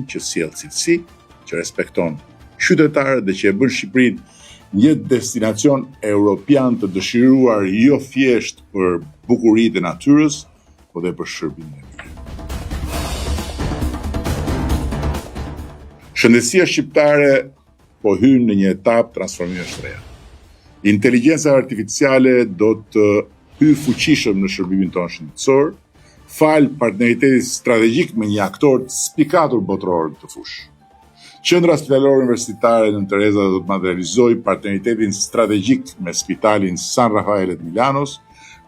që sjell cilësi, që respekton qytetarët dhe që e bën Shqipërinë një destinacion europian të dëshiruar jo thjesht për bukuritë e natyrës, por dhe për shërbimin e mirë. Shëndetësia shqiptare po hyn në një etapë transformimesh të reja. Inteligjenca artificiale do të hyjë fuqishëm në shërbimin tonë shëndetësor, fal partneritetit strategjik me një aktor të spikatur botror të fushë. Qendra Spitalore Universitare Nën Tereza do të materializojë partneritetin strategjik me Spitalin San Rafael të Milanos,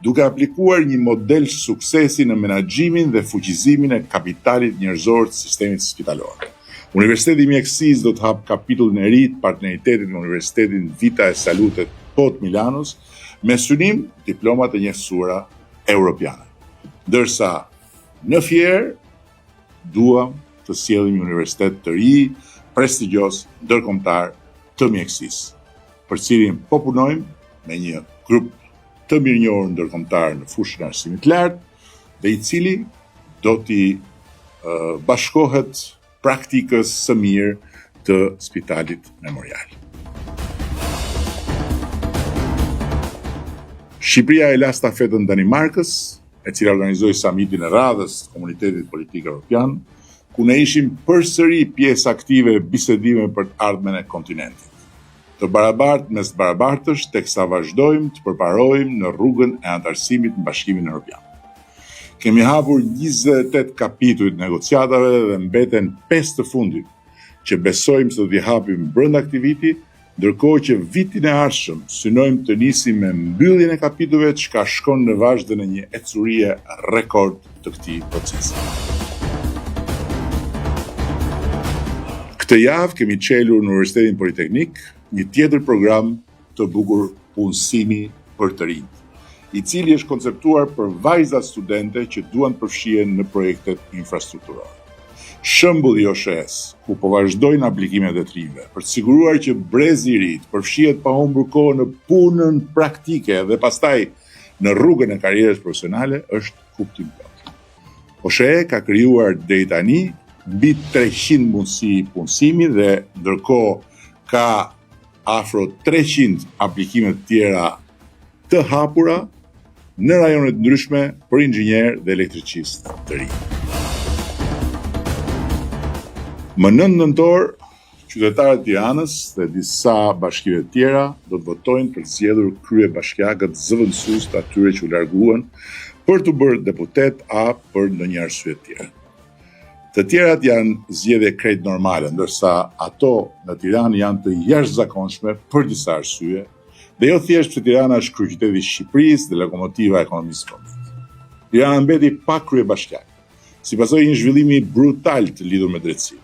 duke aplikuar një model suksesi në menaxhimin dhe fuqizimin e kapitalit njerëzor të sistemit spitalor. Universiteti i Mjekësisë do të hap kapitullin e ri të partneritetit me Universitetin Vita e Salute të Milanos, me synim diplomat e njësuara europiane. Ndërsa në Fier duam të sjellim një universitet të ri, prestigjos, ndërkombëtar të mjekësisë, për cilin po punojmë me një grup të mirënjohur ndërkombëtar në fushën e arsimit të lartë, dhe i cili do t'i bashkohet praktikës së mirë të Spitalit Memorial. Shqipëria e la stafetën Danimarkës, e cila organizoi samitin e radhës të Komunitetit Politik Evropian, ku ne ishim përsëri pjesë aktive e bisedimeve për të ardhmen e kontinentit. Të barabartë mes barabartësh, teksa vazhdojmë të përparojmë në rrugën e antarësimit në Bashkimin Evropian. Kemi hapur 28 kapituj të negociatave dhe mbeten 5 të fundit, që besojmë se do t'i hapim brenda këtij viti, ndërkohë që vitin e ardhshëm synojmë të nisim me mbylljen e kapitujve, çka shkon në vazhdim në një ecurie rekord të këtij procesi. Këtë javë kemi çelur në Universitetin Politeknik një tjetër program të bukur, punësimi për të rinjt, i cili është konceptuar për vajzat studente që duan të përfshihen në projektet infrastrukturore. Shembulli i OSHE-s, ku po vazhdojnë aplikimet e të rinjve, për të siguruar që brezi i ri të përfshihet pa humbur kohë në punën praktike dhe pastaj në rrugën e karrierës profesionale, është kuptim plot. OSHE ka krijuar deri tani mbi 300 mundësi punësimi dhe ndërkohë ka afro 300 aplikime të tjera të hapura në rajone të ndryshme për inxhinier dhe elektricistë të rinj. Më 9 nëntor, qytetarët e Tiranës dhe disa bashkive të tjera do të votojnë për të zgjedhur kryebashkiakët zëvendësues të atyre që u larguan për të bërë deputet a për ndonjë arsye tjetër. Të tjerat janë zgjedhje krejt normale, ndërsa ato në Tiranë janë të jashtëzakonshme për disa arsye, dhe jo thjesht se Tirana është kryeqyteti i Shqipërisë dhe lokomotiva e ekonomisë së vendit. Tirana mbeti pa kryebashkiak, si pasojë një zhvillimi brutal të lidhur me drejtësinë.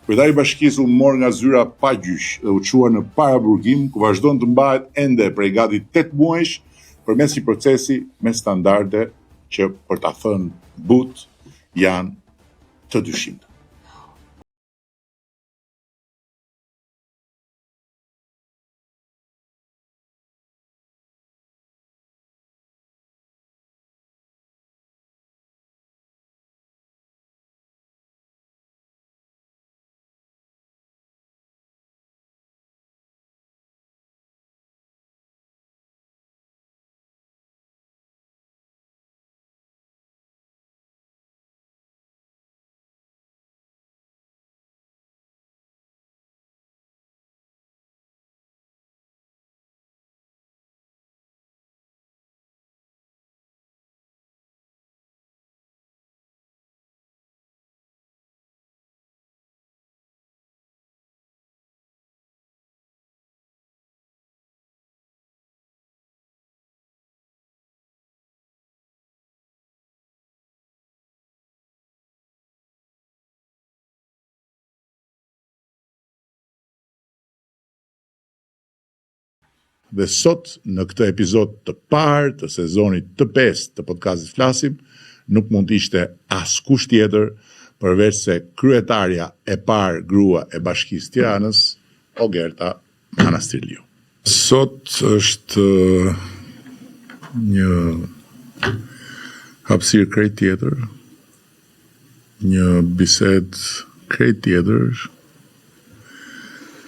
Kryetari i bashkisë u mor nga zyra pa gjyq dhe u çuar në paraburgim, ku vazhdon të mbahet ende prej gati 8 muajsh përmes një procesi me standarde që, për ta thënë but, janë të dyshimta. Dhe sot, në këtë epizod të parë të sezonit të 5 të podcastit Flasim, nuk mund të ishte askush tjetër përveç se kryetarja e parë grua e Bashkisë Tiranës, Ogerta Manastirliu. Sot është një hapësirë krejt tjetër, një bisedë krejt tjetër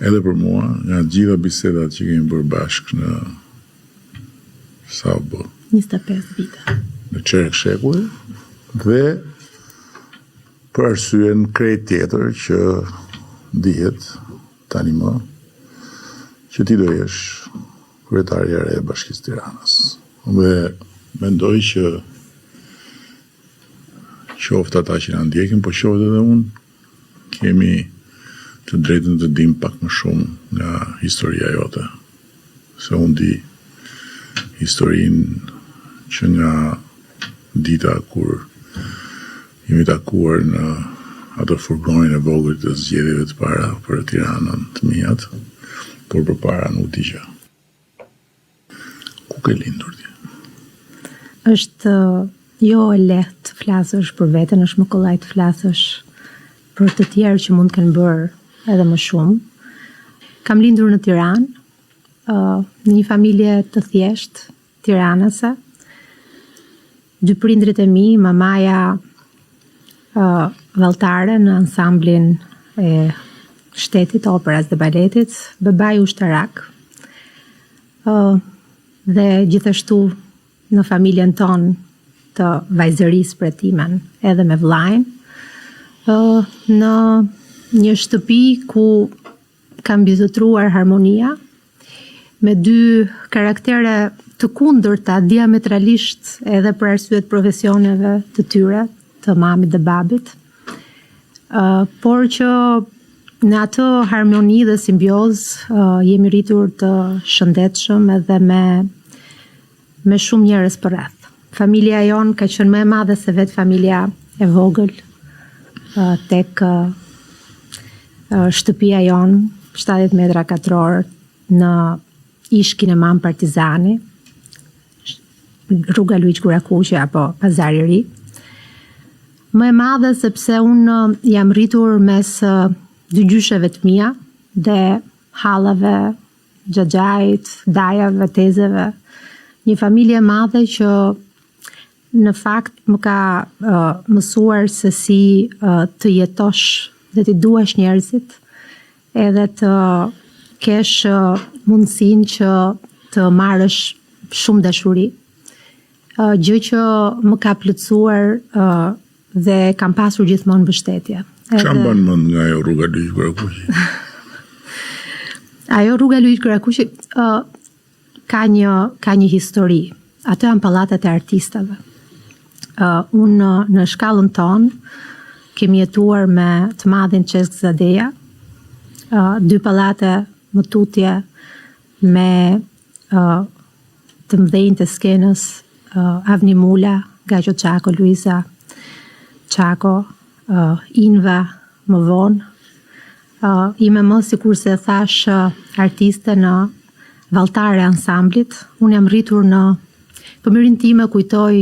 edhe për mua, nga gjitha bisedat që kemi bërë bashkë në sa u bë? 25 vite. Në çerek shekulli, dhe për arsyen krejt tjetër që dihet tani më që ti do jesh kryetarja e re e Bashkisë Tiranës. Dhe mendoj që qoftë ata që na ndjekin, po qoftë edhe unë, kemi të drejtën të dim pak më shumë nga historia jote. Se unë di historinë që nga dita kur jemi takuar në atë furgonin e vogël të zgjedhjeve të para për Tiranën të mijat, por përpara nuk di gjë. Ku ke lindur ti? Është jo e lehtë të flasësh për veten, është më kollaj të flasësh për të tjerë që mund të kenë bërë edhe më shumë. Kam lindur në Tiranë, në një familje të thjeshtë, tiranase. Dy prindrit e mi, mamaja valltare në ansamblin e shtetit, operas dhe baletit, babai ushtarak. Dhe gjithashtu në familjen tonë të vajzërisë për timen, edhe me vllajën, në një shtëpi ku kam bizotruar harmonia, me dy karaktere të kundërta diametralisht edhe për arsyet profesioneve të tyre, të mamit dhe babit, por që në atë harmoni dhe simbioz jemi rritur të shëndetshëm edhe me shumë njerëz përreth. Familja jonë ka qenë më e madhe se vetë familja e vogël, tek shtëpia jonë, 70 metra katror, në ishkin e Mam Partizani, rruga Luiq Gurakuqi apo Pazari i Ri. Më e madhe sepse unë jam rritur mes dy gjysheve të mia dhe hallave, xhaxhait, dajave, tezeve. Një familje e madhe që në fakt më ka mësuar se si të jetosh dhe të duash njerëzit, edhe të kesh mundësinë që të marrësh shumë dashuri. Gjë që më ka plotësuar dhe kam pasur gjithmonë mbështetje. Çfarë bën mend nga ajo rruga Luiq Gurakuqi? Ajo rruga Luiq Gurakuqi ka një histori. Ato janë pallatet e artistave. Unë në shkallën tonë kemi jetuar me të madhin Çesk Zadeja, dy pallate më tutje me të mëdhenj të skenës, Avni Mula, Gajo Çako, Luiza Çako, Inva më vonë. Ime më sikur se thash artiste në valltare ansamblit. Unë jam rritur në fëmijërinë time, kujtoj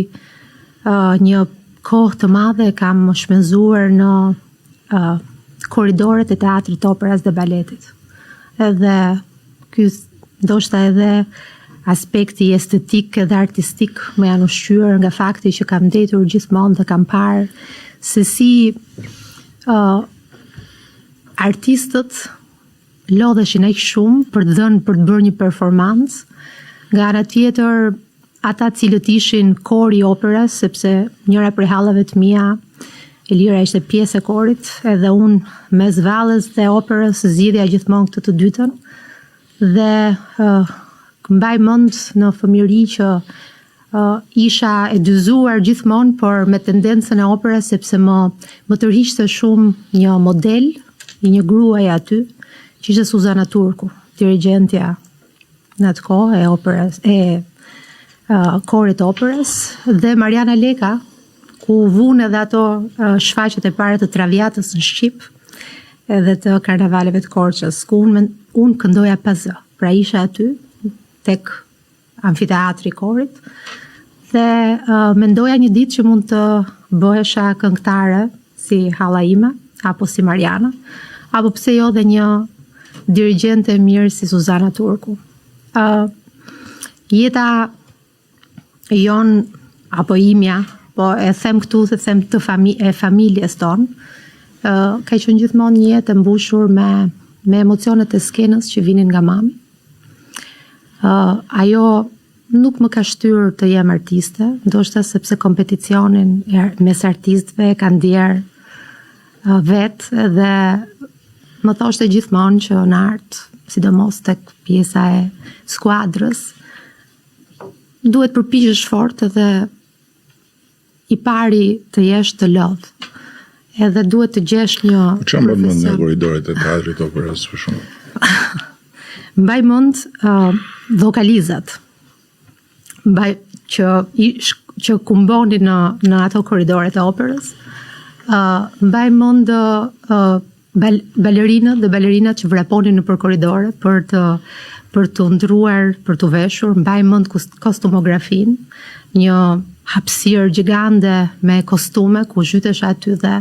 një kohë të madhe kam shpenzuar në korridoret e teatrit, operas dhe baletit. Edhe ky ndoshta edhe aspekti estetik edhe artistik më janë ushqyer nga fakti që kam ndetur gjithmonë dhe kam parë se si artistët lodheshin aq shumë për të bërë një performancë, nga ana tjetër ata cilët ishin kori i operës, sepse njëra prej hallave të mia, Elira, ishte pjesë e korit, edhe unë mes vallës dhe operës zgjidhja gjithmonë këtë të dytën, dhe mbaj mend në fëmijëri që isha e dyzuar gjithmonë, por me tendencën e operës, sepse më tërhiqte shumë një model i një gruaje aty, që ishte Suzana Turku, dirigjentja në atë kohë e operës, korit operës, dhe Mariana Leka, ku vunë edhe ato shfaqjet e para të Traviatës në Shqip, edhe të karnavaleve të Korçës, ku unë këndoja pa zë. Pra isha aty, tek amfiteatri korit, dhe mendoja një ditë që mund të bëhesha këngëtare si halla ime, apo si Mariana, apo pse jo dhe një dirigjente e mirë si Suzana Turku. Jeta jonë, apo imja, po e them këtu se them e familjes tonë, ka qenë gjithmonë një jetë e mbushur me emocionet e skenës që vinin nga mami. Ajo nuk më ka shtyr të jem artiste, ndoshta sepse kompeticionin mes artistëve ka ndier vetë dhe më thoshte gjithmonë që në art, sidomos tek pjesa e skuadrës, duhet përpiqesh fort edhe i pari të jesh të lodh. Edhe duhet të gjesh një Çfarë bën mend në korridoret e teatrit operës për shembull? Mbaj mend vokalizat. Mbaj që kumbonin në ato korridoret e operës. Mbaj mend balerinët dhe balerinat që vraponin nëpër korridore për të ndruar, për të veshur. Mbaj mend kostumografin, një hapësirë gjigande me kostume ku zhytesh aty dhe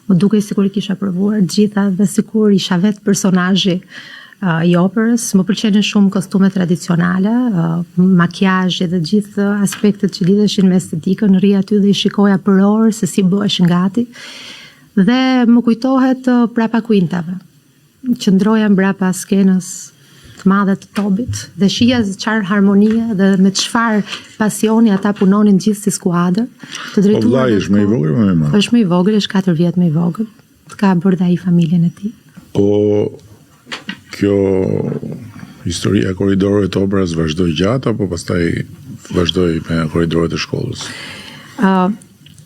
më dukej sikur I kisha provuar të gjitha dhe sikur isha vetë personazhi I operës. Më pëlqenin shumë kostumet tradicionale, makjazhi dhe gjithë aspektet që lidheshin me estetikën. Rri aty dhe I shikoja për orë se si bëheshin gati. Dhe më kujtohet prapa kuintave. Qëndroja mbrapa skenës të madhe të Tobit dhe shija çfarë harmonie dhe me çfarë pasioni ata punonin gjithë si skuadër. Të drejtuar. Po vllai është më I vogël apo më I madh? Është më I vogël, është 4 vjet më I vogël. Ka bërë dhe ai familjen e tij. Po kjo historia e korridorëve të operës vazhdoi gjatë apo pastaj vazhdoi me korridorët e shkollës?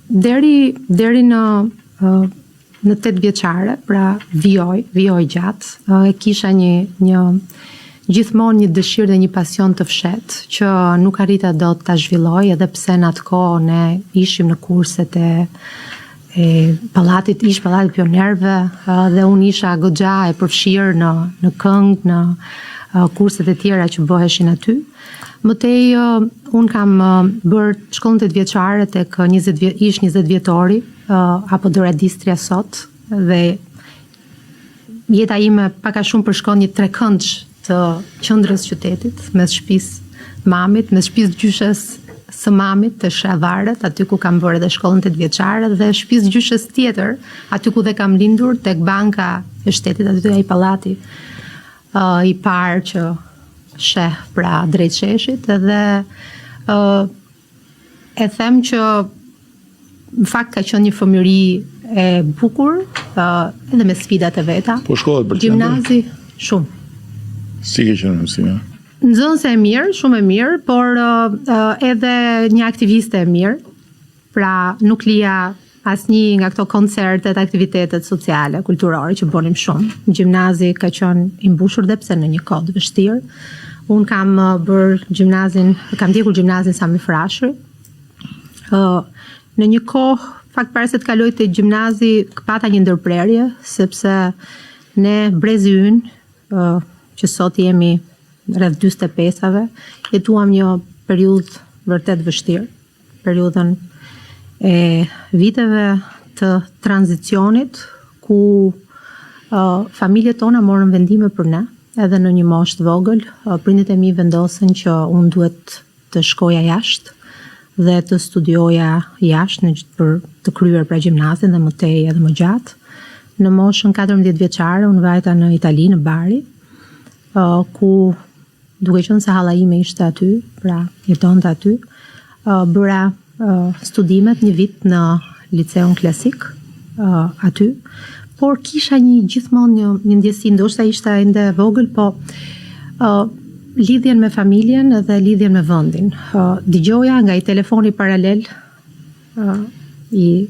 Deri në 8 vjeçare, pra vijoj gjatë. E kisha një gjithmonë një dëshirë dhe një pasion të fshet që nuk arrita dot ta zhvilloj, edhe pse në atë kohë ne ishim në kurset e pallatit pionerëve dhe unë isha goxha e përfshirë në këngë, në kurset e tjera që bëheshin aty. Mëtej unë kam bërë shkollën 8 vjeçare tek 20 vjetori apo Doradistria sot dhe jeta ime pak a shumë përshkon një trekëndsh të qendrës qytetit, mes shtëpisë mamit, mes shtëpisë gjyshes së mamit të Shavaret, aty ku kam bërë edhe shkollën 8 vjeçare dhe shtëpisë gjyshes tjetër, aty ku dhe kam lindur tek banka e shtetit, aty ai pallati I parë që sheh pra drejt sheshit edhe e them që në fakt ka qenë një fëmijëri e bukur, edhe me sfidat e veta. Po shkollat për gjimnazi shumë. Si ke qenë mësimja? Nxënëse e mirë, shumë e mirë, por edhe një aktiviste e mirë. Pra nuk lija asnjë nga këto koncertet, aktivitetet sociale, kulturore që bënim shumë. Gjimnazi ka qenë I mbushur dhe pse në një kohë të vështirë. Unë kam kam ndjekur gjimnazin Sami Frashëri. Në një kohë, fakt para se të kaloj te gjimnazi, pata një ndërprerje, sepse ne brezi ynë, që sot jemi rreth 45-ave, jetuam një periudhë vërtet vështirë, periudhën e viteve të tranzicionit, ku familjet tona morën vendime për ne, edhe në një moshë të vogël, prindit e mi vendosën që unë duhet të shkoja jashtë dhe të studioja jashtë për të kryer pra gjimnazin dhe më tej edhe më gjatë. Në moshën 14 vjeçare unë vajta në Itali, në Bari, ku duke qenë se halla ime ishte aty, pra jetonte aty, bëra studimet një vit në liceun klasik aty, por kisha gjithmonë një ndjesi, ndoshta ishte ende vogël, po lidhjen me familjen dhe lidhjen me vendin. Dëgjoja nga I telefoni paralel I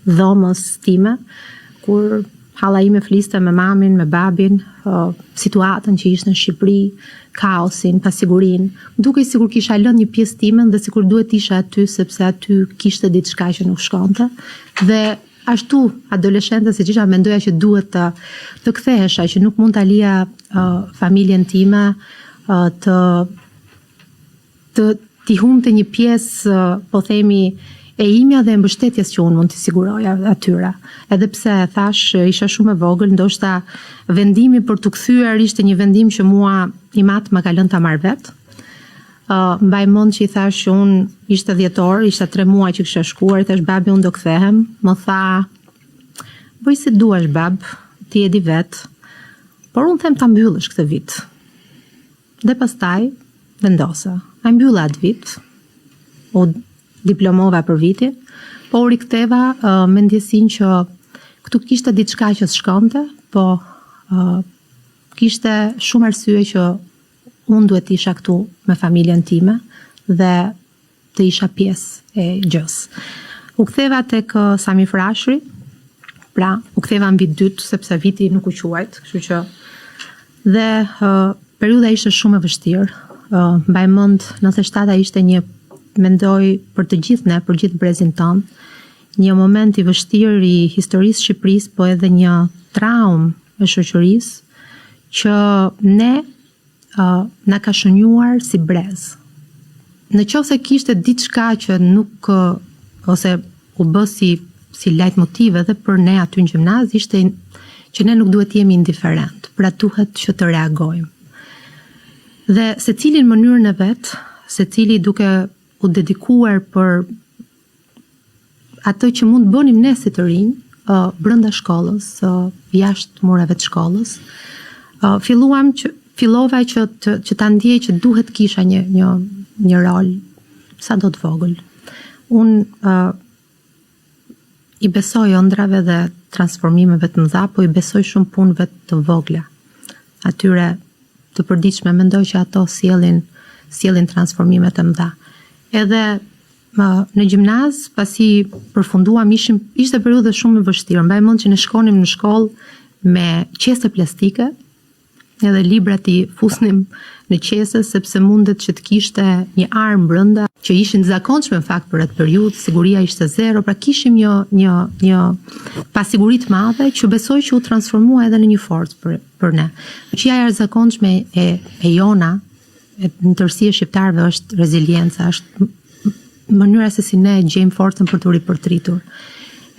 dhomës time, kur halla ime fliste me mamin, me babin, situatën që ishte në Shqipëri, kaosin, pasigurinë. Dukej sikur kisha lënë një pjesë timen dhe sikur duhet isha aty sepse aty kishte diçka që nuk shkonte. Dhe ashtu adoleshente se isha mendoja që duhet të kthehesha, që nuk mund ta lija familjen time t'i humte një pjesë, po themi, e imja dhe mbështetjes që unë mund t'i siguroja atyra. Edhe pse thash isha shumë e vogël, ndoshta vendimi për t'u kthyer ishte një vendim që mua I mat më ka lënë ta marr vet. Mbaj mend që I thash që unë ishte 10 orë, ishte 3 muaj që kisha shkuar, thash babi unë do kthehem, më tha bëj si duash bab, ti e di vet, por unë them ta mbyllësh këtë vit. Dhe pastaj vendosa. A mbylla atë vit, u diplomova për vitin, po u riktheva me ndjesinë që këtu kishte diçka që shkonte, po kishte shumë arsye që unë duhet isha këtu me familjen time dhe të isha pjesë e gjës. U ktheva tek Sami Frashëri, pra u ktheva në vit dytë sepse viti nuk u quajt, kështu që dhe periudha ishte shumë e vështirë. Mbaj mend 97 ishte një, mendoj për të gjithë ne, për gjithë brezin tonë, një moment i vështirë i historisë Shqipërisë, po edhe një traumë e shoqërisë që ne na ka shënjuar si brez. Në qoftë se kishte diçka që nuk ose u bë si leitmotiv edhe për ne aty në gjimnaz, ishte që ne nuk duhet jemi indiferent, pra duhet që të reagojmë. Dhe secili në mënyrën e vet, secili duke u dedikuar për atë që mund bënim ne si të rinj, brenda shkollës, jashtë mureve të shkollës, fillova që ta ndjej që duhet kisha një rol sa do të vogël. Unë i besoj ëndrave dhe transformimeve të mëdha, po i besoj shumë punëve të vogla. Atyre të përditshme, mendoj që ato sjellin transformime të mëdha. Edhe në gjimnaz, pasi përfunduam, ishte periudhë shumë e vështirë. Mbaj mend që ne shkonim në shkollë me qese plastike, edhe librat i fusnim në qese, sepse mundet që të kishte një armë brenda, që ishin të zakonshme në fakt për atë periudhë, siguria ishte zero, pra kishim një pasiguri të madhe që besoj që u transformua edhe në një forcë për ne. Që e zakonshme e jona, në tërësi e shqiptarëve është rezilienca, është mënyra se si ne gjejmë forcën për të ripërtritur.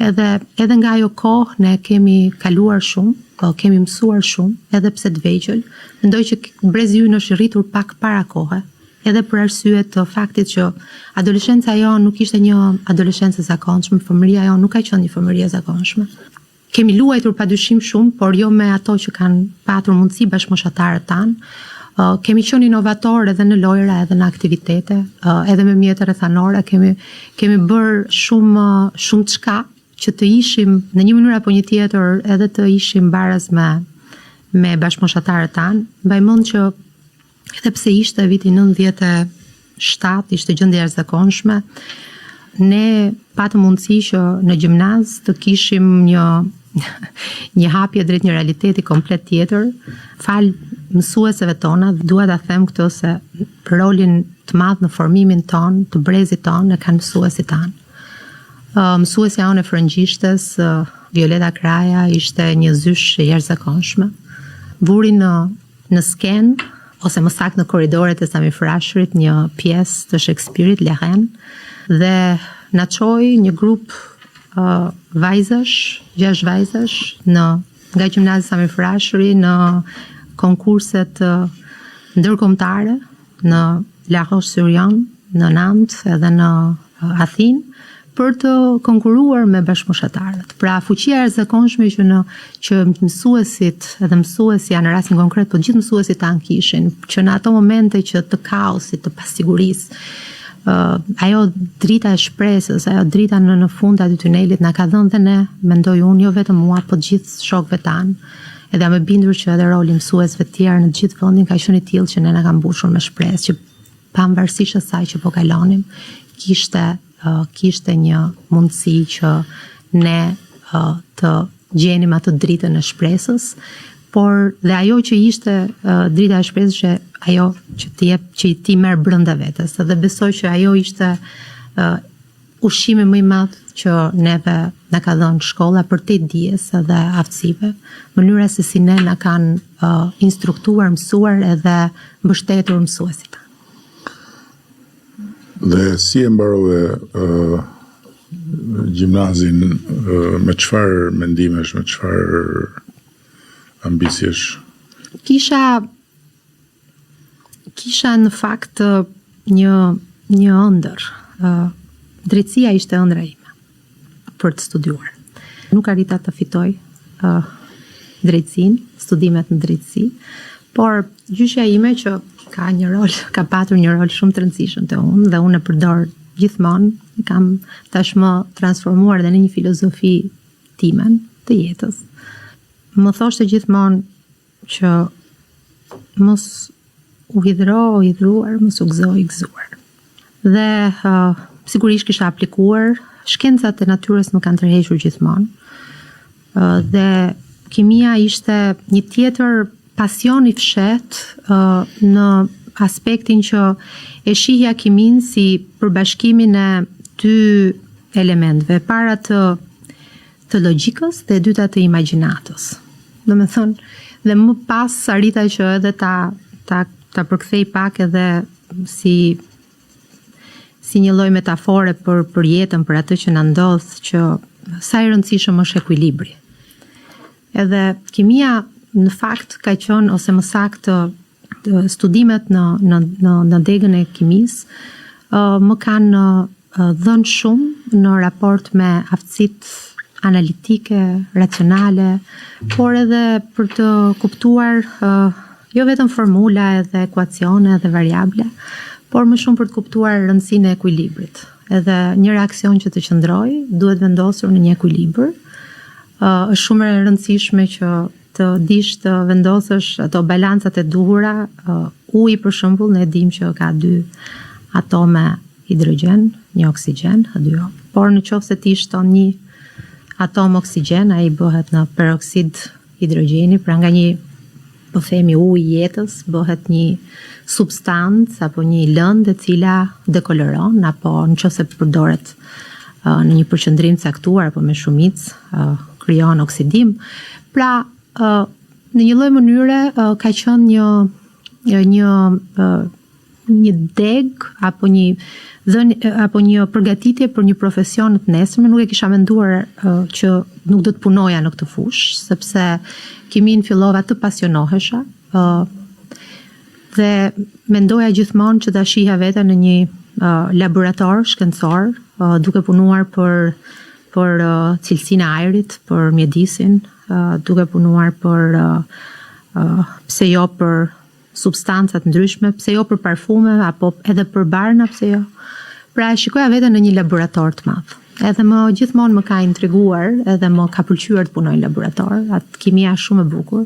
Edhe nga ajo kohë ne kemi kaluar shumë, kemi mësuar shumë, edhe pse të vegjël. Mendoj që brezi ynë është rritur pak para kohe, edhe për arsye të faktit që adoleshenca jonë nuk ishte një adoleshencë e zakonshme, fëmëria jonë nuk ka qenë një fëmëri e zakonshme. Kemi luajtur padyshim shumë, por jo me ato që kanë patur mundësi bashkëmoshatarët tanë. Kemi qenë inovator edhe në lojra, edhe në aktivitete, edhe me mjete rrethanore, kemi bërë shumë çka që të ishim në një mënyrë apo një tjetër, edhe të ishim baraz me bashkëmoshatarët tanë. Mbaj mend që edhe pse ishte viti 97, ishte gjendje e jashtëzakonshme, ne patëm mundësi që në gjimnaz të kishim një hapje drejt një realiteti komplet tjetër. Fal mësueseve tona, dua ta them këtë se rolin të madh në formimin ton, të brezit ton, e kanë mësuesit tanë. Mësuesja jonë e frëngjishtes, Violeta Kraja, ishte një zysh e jashtëzakonshme. Vuri në sken, ose më saktë në korridoret e Sami Frashërit, një pjesë të Shakespeare-it, Lehen, dhe na çoi një grup vajzash, 6 vajzash, nga gjimnazi Sami Frashëri në konkurset ndërkombëtare në La Roche-sur-Yon, në Nantes edhe në Athinë, për të konkuruar me bashkëmoshatarët. Pra fuqia e jashtëzakonshme që mësuesit edhe mësuesja në rastin konkret, po gjithë mësuesit tanë kishin, që në ato momente që të kaosit, të pasigurisë, ajo drita e shpresës, ajo drita në fund aty tunelit na ka dhënë dhe ne, mendoj unë, jo vetëm mua, po gjithë shokëve tanë. Edhe jam e bindur që edhe roli mësuesve të tjerë në gjithë vendin ka qenë i tillë që ne na ka mbushur me shpresë, që pavarësisht asaj që po kalonim, kishte një mundësi që ne të gjenim atë dritën e shpresës, por dhe ajo që ishte drita e shpresës që ajo që ti merr brenda vetes, dhe besoj që ajo ishte ushqimi më i madh që neve na ka dhënë shkolla për te dijes dhe aftësive, mënyra se si ne na kanë instruktuar, mësuar edhe mbështetur mësuesit. Dhe si e mbarove gjimnazin, me çfarë mendimesh, me çfarë ambiciesh? Kisha në fakt një ëndër. Drejtësia ishte ëndra ime për të studiuar. nuk arrita të fitoj drejtësinë, studimet në drejtësi, por gjyqja ime që ka patur një rol shumë të rëndësishëm te unë dhe unë e përdor gjithmonë, kam tashmë transformuar dhe në një filozofi timen të jetës. Më thoshte gjithmonë që mos u hidhruar, mos u gëzo i gëzuar. Dhe sigurisht kisha aplikuar, shkencat e natyrës më kanë tërhequr gjithmonë. Dhe kimia ishte një tjetër pasion i fshehtë në aspektin që e shihja kimin si përbashkimin e dy elementëve, para të logjikës dhe e dyta të imagjinatës. Domethënë, dhe më pas arrita që edhe ta përkthej pak edhe si një lloj metafore për jetën, për atë që na ndodh, që sa i rëndësishëm është ekuilibri. Edhe kimia në fakt ka qenë, ose më saktë studimet në degën e kimisë më kanë dhënë shumë në raport me aftësitë analitike, racionale, por edhe për të kuptuar jo vetëm formula edhe ekuacione edhe variable, por më shumë për të kuptuar rëndësinë e ekuilibrit. Edhe një reakcion që të qëndrojë duhet vendosur në një ekuilibër. Është shumë e rëndësishme që të dish të vendosësh ato balancat e duhura. Uji për shembull, ne dim që ka 2 atome hidrogjen, 1 oksigjen, H2O. Por në qoftë se ti shton 1 atom oksigjen, ai bëhet në peroksid hidrogjeni, pra nga një, po themi, ujë jetës, bëhet një substancë apo një lëndë e cila dekoloron, apo në qoftë se përdoret në një përqendrim caktuar apo me shumicë, krijon oksidim. Pra, në një lloj mënyre ka qenë një deg apo një përgatitje për një profesion të nesërme. Nuk e kisha menduar që nuk do të punoja në këtë fushë, sepse kimin fillova të pasionohesha dhe mendoja gjithmonë që ta shihja veten në një laborator shkencor, duke punuar për cilësinë e ajrit, për mjedisin, duke punuar për pse jo për substancat ndryshme, pse jo për parfume apo edhe për barna, pse jo. Pra e shikoja veten në një laborator të madh. Edhe gjithmonë më ka intriguar, edhe më ka pëlqyer të punoj në laborator. Atë kimia shumë e bukur.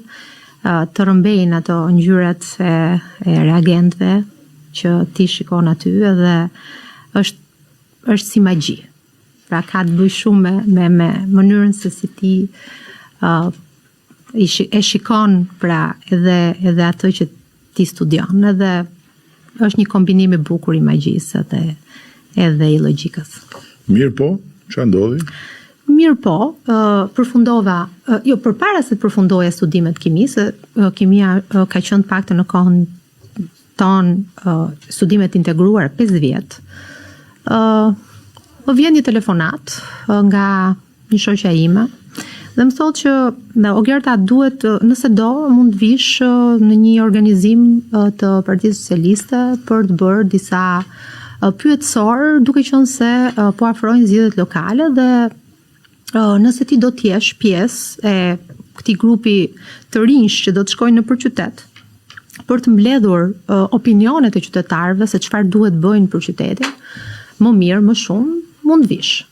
Të rëmbejnë ato ngjyrat e reagentëve që ti shikon aty, edhe është si magji. Pra ka të bëjë shumë me mënyrën se si ti e shikon, pra edhe atë që ti studion, edhe është një kombinim i bukur i magjisë edhe i logjikës. Mirë po, ç'a ndodhi? Mirë po, përfundova, përpara se të përfundoja studimet kimisë, kimia ka qenë të paktën në kohën tonë studimet integruar 5 vjet. Më vjen një telefonat nga një shoqja ime dhe më thotë që Ogerta duhet, nëse do, mund të vish në një organizim të Partisë Socialiste për të bërë disa pyetësor, duke qenë se po afrojnë zgjedhjet lokale dhe nëse ti do të jesh pjesë e këtij grupi të rinj që do të shkojnë nëpër qytet për të mbledhur opinionet e qytetarëve se çfarë duhet bëjnë për qytetin, më mirë, më shumë, mund vish.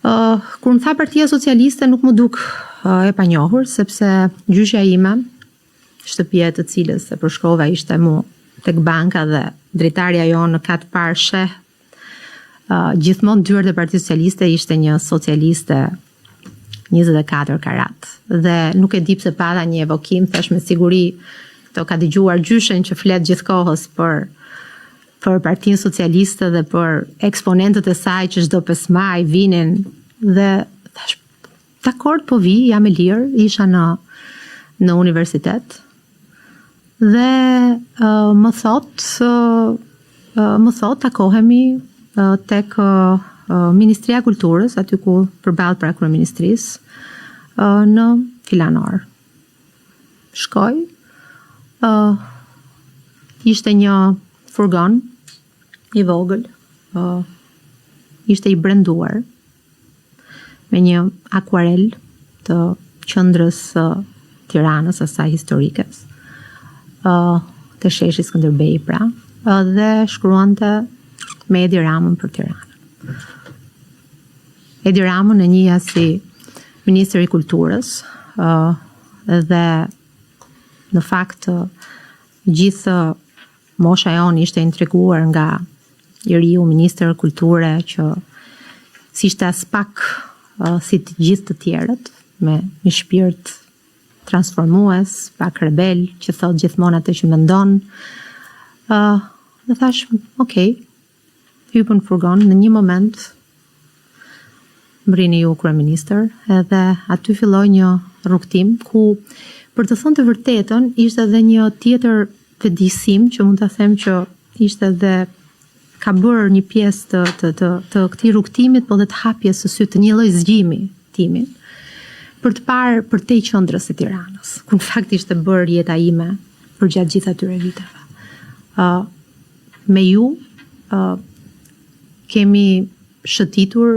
Kur më tha Partia Socialiste nuk më duk e panjohur, sepse gjyqja ime, shtëpia të cilës e përshkrova ishte mu tek banka dhe drejtarja jonë në kat parë sheh gjithmonë dyert e Partisë Socialiste ishte një socialiste 24 karat. Dhe nuk e di pse pata një evokim, thash me siguri to ka dëgjuar gjyshen që flet gjithkohës për Partinë Socialiste dhe për eksponentët e saj që çdo 5 maj vinin, dhe thash, dakord, po vi, jam e lirë, isha në universitet. Dhe më thot takohemi tek Ministria e Kulturës, aty ku përballë pra kryeministrisë, në Filanor. Shkoj, ishte një furgon i vogël, ishte i brenduar me një akuarel të qendrës Tiranës, asaj historike, të sheshi Skënderbej pra, dhe shkruante me Edi Ramën për Tiranën. Edi Ramën e njihja si Ministri i Kulturës, dhe në fakt gjithë mosha jonë ishte intriguar nga Iriu, Ministër Kulture, që si ishte as pak si të gjithë të tjerët, me një shpirt transformues, pak rebel, që thot gjithmonë atë që mendon. Dhe thash, okay, hypën furgon, në një moment mbrini ju kryeministër, edhe aty filloi një rrugtim ku, për të thënë të vërtetën, ishte edhe një tjetër vetëdijsim që mund ta them që ishte edhe ka bërë një pjesë të këtij rrugtimit, po dhe të hapjes së sytë, një lloj zgjimi timin, për të parë përtej qendrës së Tiranës, ku në fakt ishte bërë jeta ime për gjatë gjithë atyre viteve. Me ju kemi shëtitur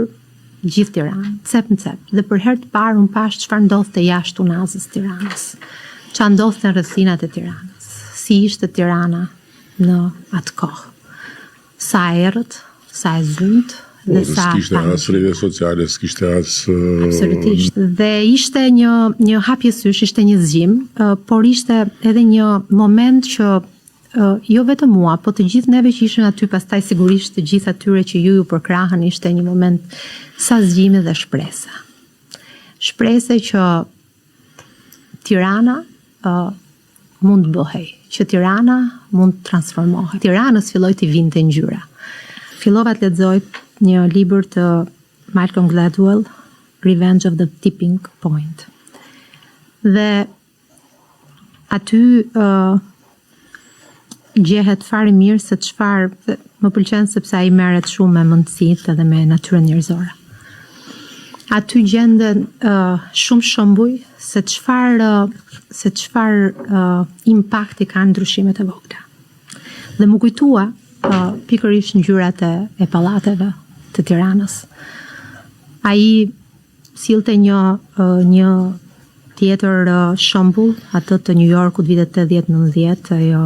gjithë Tiranën, cep në cep, dhe për herë të parë unë pash çfarë ndodhte jashtë unazës Tiranës, çfarë ndodhte në rrethinat e Tiranës, si ishte Tirana në atë kohë. Sa errët, sa e zymt, dhe sa s'kishte as rrjete sociale, s'kishte as absolutisht. Dhe ishte një hapje sysh, ishte një zgjim, por ishte edhe një moment që jo vetëm mua, po të gjithë neve që ishim aty, pastaj sigurisht të gjithë atyre që ju përkrahën, ishte një moment sa zgjimi dhe shpresa. Shprese që Tirana mund bëhej, që Tirana mund të transformohet. Tiranës filloi të vinte ngjyra. Fillova të lexoj një libër të Malcolm Gladwell, Revenge of the Tipping Point. Dhe aty gjehet fare mirë se çfarë më pëlqen, sepse ai merret shumë me mundësitë edhe me natyrën njerëzore. Aty gjenden shumë shembuj se çfarë impakti kanë ndryshimet e vogla. Dhe më kujtua pikërisht ngjyrat e pallateve të Tiranës. Ai sillte një tjetër shembull, atë të New Yorkut vitet 80-90, ajo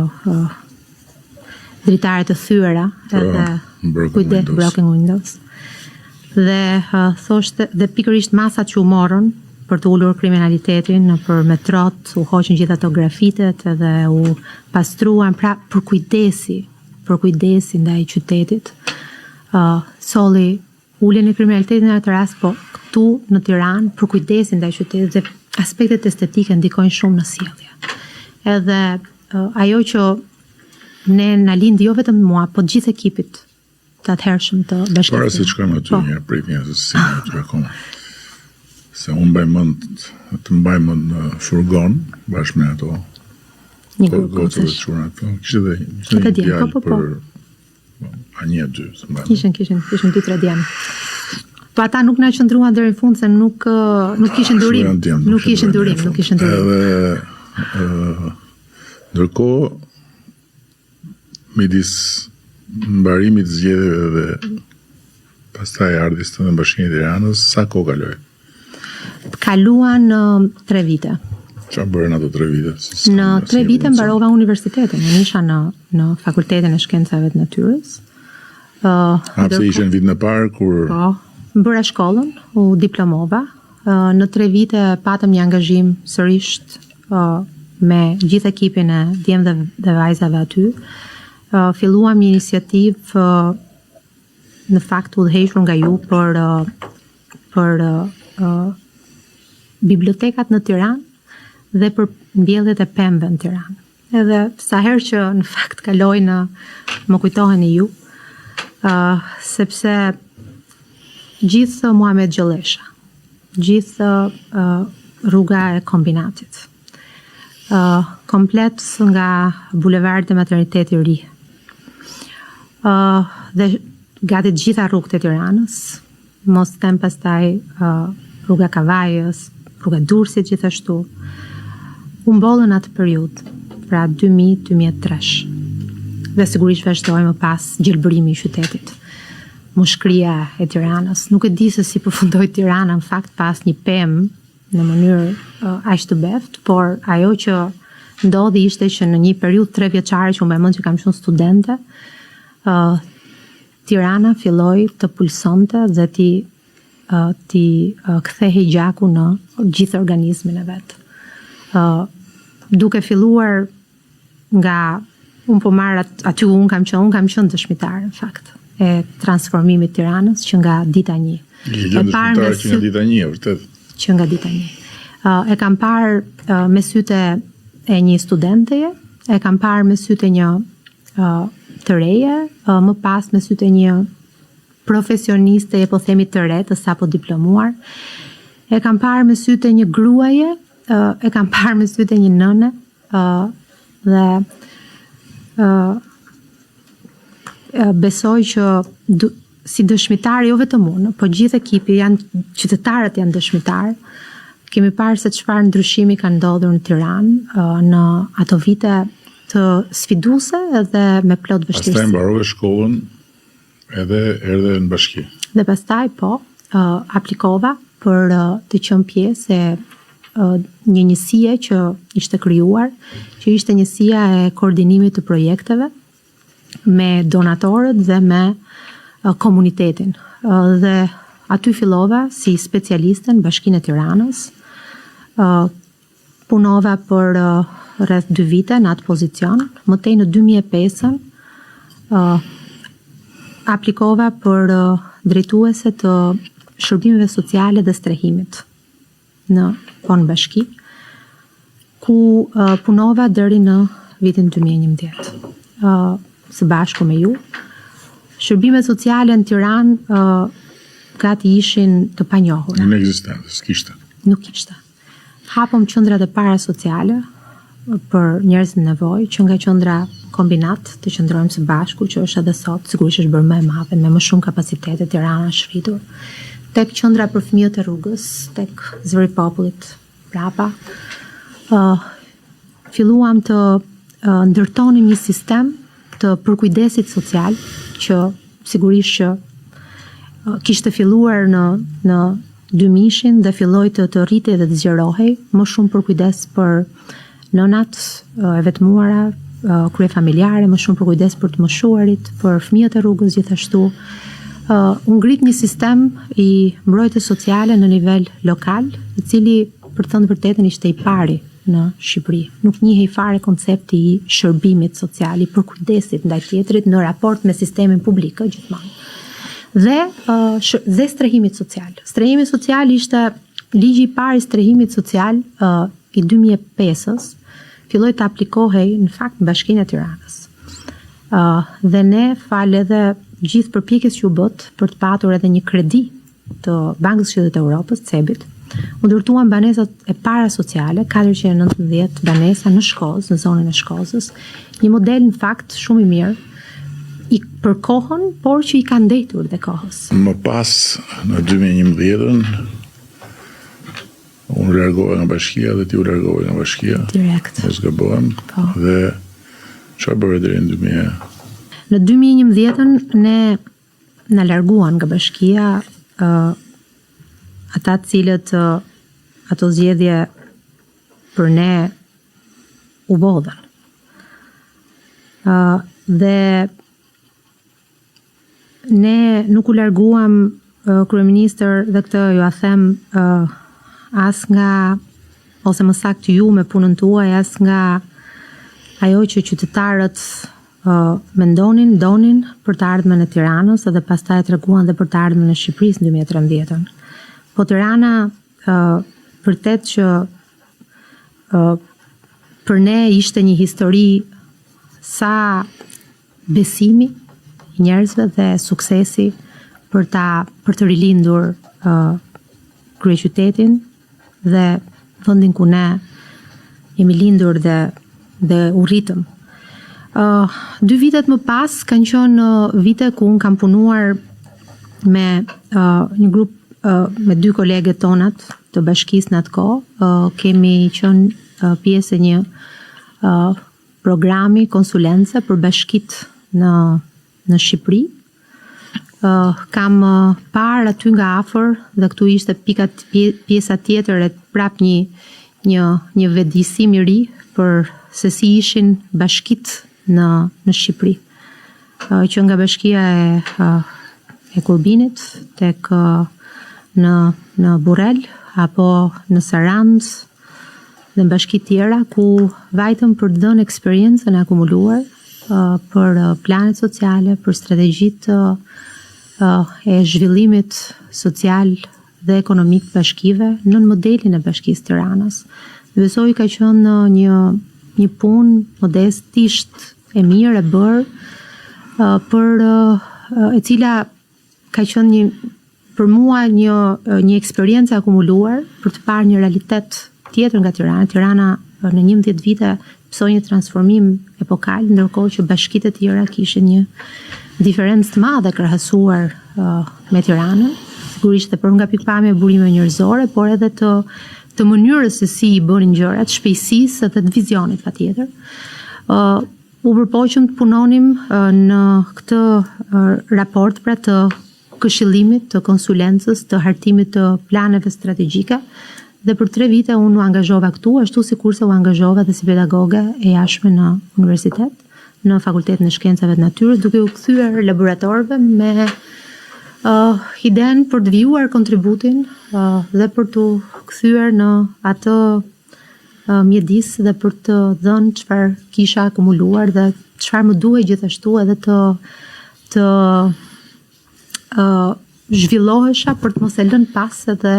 dritare të thyera, edhe Broken Windows. Dhe thoshte, dhe pikërisht masat që u morën për të ulur kriminalitetin për metrot, u hoqën gjithë ato grafitet edhe u pastruan, pra për kujdesi ndaj qytetit. Solli uljen e kriminalitetin në atë rast, po këtu në Tiranë për kujdesi ndaj qytetit, dhe aspektet estetike ndikojnë shumë në sjellje. Edhe ajo që ne na lindi jo vetëm mua, po gjithë ekipit të atëhershëm të bashkëpunimit. Para se çkam aty një prit një se si aty akoma. Se unë mbaj mend në furgon bashkë me ato. Një grup gocëve të çuna ato. Kishte dhe një djalë për a një dy, se mbaj. Kishin 2-3 djem. Po ata nuk na qëndruan deri në fund se nuk kishin durim. Nuk kishin durim. Edhe ndërkohë midis mbarimit zgjedhjeve dhe pastaj ardhjes në Bashkinë e Tiranës, sa kohë kaloi? Kaluan 3 vite. Çfarë bërën ato 3 vite? Në 3 vite mbarova universitetin, unë isha në Fakultetin e Shkencave të Natyrës. Pse ishte në vitin e parë kur bëra shkollën, u diplomova. Në 3 vite patëm një angazhim sërish me gjithë ekipin e djemve dhe vajzave aty. Filluam një iniciativë në fakt udhëhequr nga ju për bibliotekat në Tiranë dhe për mbjelljet e pemëve në Tiranë. Edhe sa herë që në fakt kaloj më kujtoheni ju, sepse gjithë Muhamet Gjellesha, gjithë rruga e kombinatit, komplet nga bulevardi Materniteti i Ri, dhe gati të gjitha rrugët e Tiranës, mos them pastaj rruga Kavajës, rruga Durrësit gjithashtu, u mbollën atë periudhë, pra 2000-2003. Dhe sigurisht vazhdoi më pas gjelbërimi i qytetit. mushkëria e Tiranës. Nuk e di se si përfundoi Tirana në fakt pas një pemë në mënyrë aq të beftë, por ajo që ndodhi ishte që në një periudhë 3 vjeçare që unë mend që kam qenë studente, Tirana filloi të pulsonte dhe ti kthehej gjaku në gjithë organizmin e vet. Duke filluar nga unë po marr aty unë kam qenë dëshmitar në fakt e transformimit të Tiranës që nga dita 1. E parë që nga dita 1, vërtet. Që nga dita 1. E kam parë me sytë e një studenteje, e kam parë me sytë e një të reje, më pas me sytë e një profesioniste, po themi të re, të sapo diplomuar. E kam parë me sytë e një gruaje, e kam parë me sytë e një nëne, dhe besoj që si dëshmitar, jo vetëm unë, po gjithë ekipi, qytetarët janë dëshmitar. Kemi parë se çfarë ndryshimi ka ndodhur në Tiranë në ato vite të sfiduese dhe me plot vështirësi. Pastaj mbarove shkollën edhe erdhe në bashki. Dhe pastaj aplikova për të qenë pjesë e një njësie që ishte krijuar, që ishte njësia e koordinimit të projekteve me donatorët dhe me komunitetin. Dhe aty fillova si specialiste në Bashkinë e Tiranës. Punova për rreth 2 vite në atë pozicion. Mëtej në 2005 aplikova për drejtuese të shërbimeve sociale dhe strehimit në bashki, ku punova deri në vitin 2011. Së bashku me ju. Shërbimet sociale në Tiranë gati ishin të panjohura. Nuk ekzistonte, s'kishte. Nuk ishte. Hapëm qendrat e para sociale për njerëz në nevojë, që nga qendra kombinat të qëndrojmë së bashku, që është edhe sot, sigurisht është bërë më e madhe, me më shumë kapacitete, Tirana është rritur. Tek qendra për fëmijët e rrugës, tek Zëri i Popullit, prapa. Filluam të ndërtonim një sistem të përkujdesit social, që sigurisht që kishte filluar në 2000 dhe filloi të rritej dhe të zgjerohej, më shumë përkujdes për nënat e vetmuara, kryefamiljare, më shumë përkujdes për të moshuarit, për fëmijët e rrugës gjithashtu. U ngrit një sistem i mbrojtjes sociale në nivel lokal, i cili për të thënë vërtetën ishte i pari në Shqipëri. Nuk njihej fare koncepti i shërbimit social, i përkujdesit ndaj tjetrit në raport me sistemin publik gjithmonë. Dhe strehimit social. Strehimi social ishte ligji i parë i strehimit social i 2005-s, filloi të aplikohej në fakt në Bashkinë e Tiranës. Dhe ne fal edhe gjithë përpjekjes që u bët për të patur edhe një kredi të Bankës së Shtetit të Evropës, CEB-it, u ndërtuan banesat e para sociale, 419 banesa në Shkozë, në zonën e Shkozës, një model në fakt shumë i mirë, për kohën, por që i ka ndetur dhe kohës. Më pas, në 2011-ën, unë largova nga bashkia dhe ti u largove nga bashkia. Direkt. Mos gabohem. Dhe çfarë bëre deri në 2000? Në 2011-ën ne na larguan nga bashkia ata cilët ato zgjedhje për ne u bodhen. Dhe ne nuk u larguam kryeministër, dhe këtë ju a them as nga, ose më saktë ju me punën tuaj, as nga ajo që qytetarët donin për të ardhmen e Tiranës dhe pastaj treguan dhe për të ardhmen e Shqipërisë në 2013. Po Tirana vërtet që për ne ishte një histori sa besimi i njerëzve dhe suksesi për të rilindur kryeqytetin dhe vendin ku ne jemi lindur dhe u rritëm. 2 vitet më pas kanë qenë vite ku unë kam punuar me një grup me 2 kolegët tonat të bashkisë në atë kohë. Kemi qenë pjesë e një programi konsulence për bashkitë në Shqipëri, kam parë aty nga afër dhe këtu ishte pjesa tjetër e prap një vetëdijsim i ri për se si ishin bashkitë në Shqipëri. Që nga bashkia e Kurbinit tek në Burrel apo në Sarandë dhe në bashki tjera ku vajtëm për të dhënë eksperiencën e akumuluar për planet sociale, për strategjitë e zhvillimit social dhe ekonomik bashkive në modelin e Bashkisë Tiranës. Besoj ka qenë një punë modestisht e mirë e bërë për e cila ka qenë për mua një eksperiencë akumuluar për të parë një realitet tjetër nga Tirana. Tirana në 11 vite pësoi një transformim epokal, ndërkohë që bashkitë e tjera kishin një diferencë të madhe krahasuar me Tiranën, sigurisht për nga pikpamja e burimeve njerëzore, por edhe të mënyrës se si i bënin gjërat, shpejtësisë dhe të vizionit patjetër. U përpoqëm të punonim në këtë raport pra të këshillimit, të konsulencës, të hartimit të planeve strategjike. Dhe për 3 vite unë u angazhova këtu, ashtu sikurse u angazhova dhe si pedagoge e jashtme në universitet, në Fakultetin e Shkencave të Natyrës, duke u kthyer laboratorëve me idenë për të vijuar kontributin dhe për të kthyer në atë mjedis dhe për të dhënë çfarë kisha akumuluar dhe çfarë më duhej gjithashtu edhe të zhvillohesha për të mos e lënë pas edhe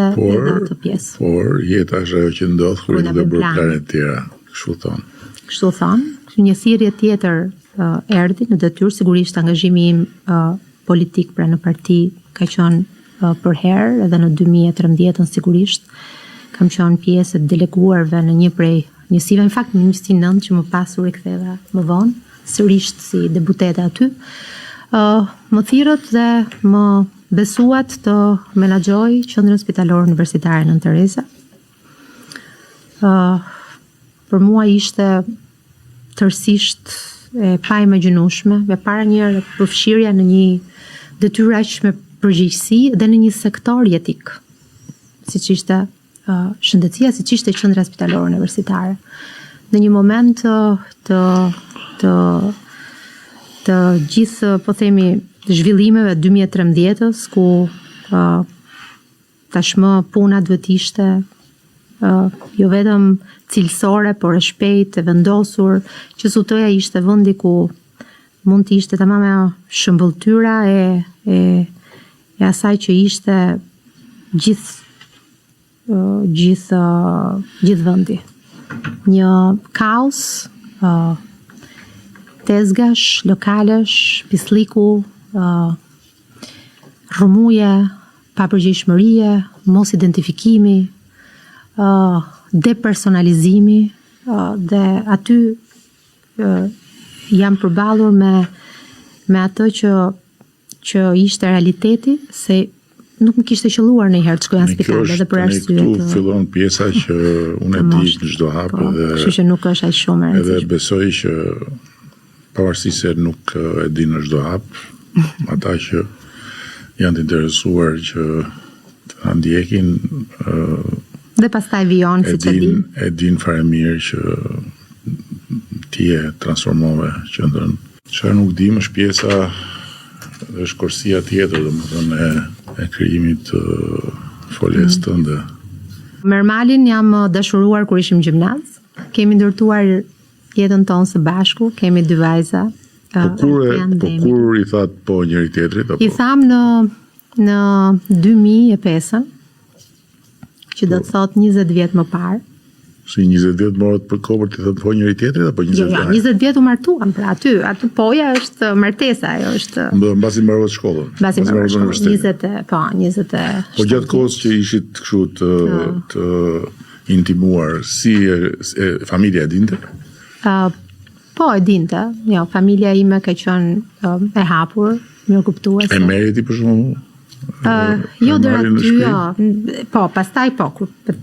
atë pjesë. Por jeta është ajo që ndodh kur do bërë plane të tjera, kështu thon. Një thirrje tjetër erdhi në detyrë, sigurisht angazhimi im politik pra në parti ka qenë për herë edhe në 2013 sigurisht kam qenë pjesë e deleguarve në një prej njësive, në fakt në 2009 që më pas u riktheva më vonë, sërish si debutete aty. Më thirrët dhe më besuat të menaxhoj Qendrën Spitalore Universitare Nën Tereza. Për mua ishte tërësisht e pa imagjinueshme, me para njëherë përfshirja në një detyrë aq me përgjegjësi dhe në një sektor jetik, siç ishte shëndetësia, siç ishte Qendra Spitalore Universitare. Në një moment të gjithë, po themi, zhvillimeve 2013-s, ku tashmë puna duhet ishte jo vetëm cilësore, por e shpejt, e vendosur, që Sutoja ishte vendi ku mund të ishte tamam shëmbëltyra e asaj që ishte gjithë vendi. Një kaos, tezgash, lokalesh, pisliku, rrëmuje, papërgjegjshmërie, mos identifikimi, depersonalizimi, dhe aty jam përballur me atë që ishte realiteti, se nuk më kishte qelluar ndonjëherë të shkoja në spital edhe për arsye të. Këtu fillon pjesa që unë e di në çdo hap dhe kështu që nuk është aq shumë e rëndësishme. Edhe besoj që pavarësisht se nuk e di në çdo hap, ata që janë të interesuar që të ndjekin dhe pastaj vijon siç e din. E din fare mirë që ti e transformove qendrën. Çfarë nuk di më është pjesa dhe është korsia tjetër, domethënë e krijimit të foljes tënde. Mermalin jam dashuruar kur ishim gjimnaz. Kemi ndërtuar jetën tonë së bashku, kemi 2 vajza. Kur i that po njëri tjetrit apo? I tham në 2005, që do të thot 20 vjet më parë. Si 20 vjet morët për kohë për të thënë po njëri tjetrit apo 20 vjet? Jo, 20 vjet u martuam, pra aty poja është martesa, ajo është. Mbasi mbaroi shkollën. Mbasi mbaroi universitetin. 20 Po gjatë kohës që ishit kështu të intimuar, si familja e dinte? Po e dinte. Jo, familja ime ka qenë e hapur, mirë kuptuese. E merrti për shembull? Jo deri aty, jo. Po, pastaj po,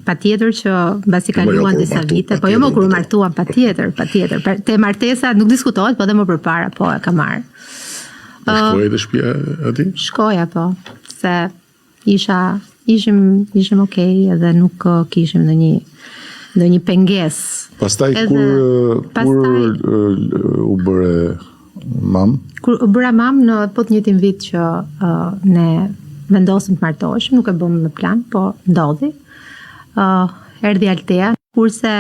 patjetër që mbasi kaluan disa vite, po jo më kur u martuan, patjetër. Te martesa nuk diskutohet, po edhe më përpara, po e ka marrë. Shkoj dhe shtëpia aty? Shkoja po, se ishim okay edhe nuk kishim ndonjë pengesë. Pastaj kur u bëre mam? Kur u bëra mam në po të njëjtin vit që ne vendosëm të martoheshim, nuk e bëm me plan, po ndodhi. Erdhi Altea, kurse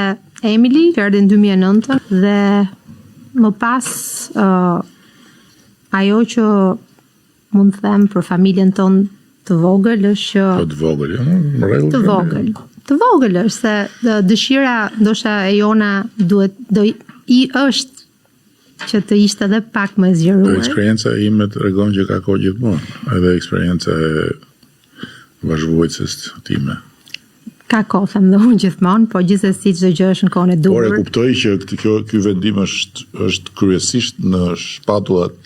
Emily që erdhi në 2009 dhe më pas ajo që mund të them për familjen tonë të vogël është që Po të vogël, jo, në rregull. të vogël. Të vogël është se dëshira ndoshta e jona është që të ishte edhe pak më zgjeruar. Eksperjenca ime tregon që ka kohë gjithmonë, edhe eksperjenca e vazhduesës time. Ka kohë, them dhe unë gjithmonë, po gjithsesi çdo gjë është në kohën e duhur. Por e kuptoj që ky vendim është kryesisht në shpatullat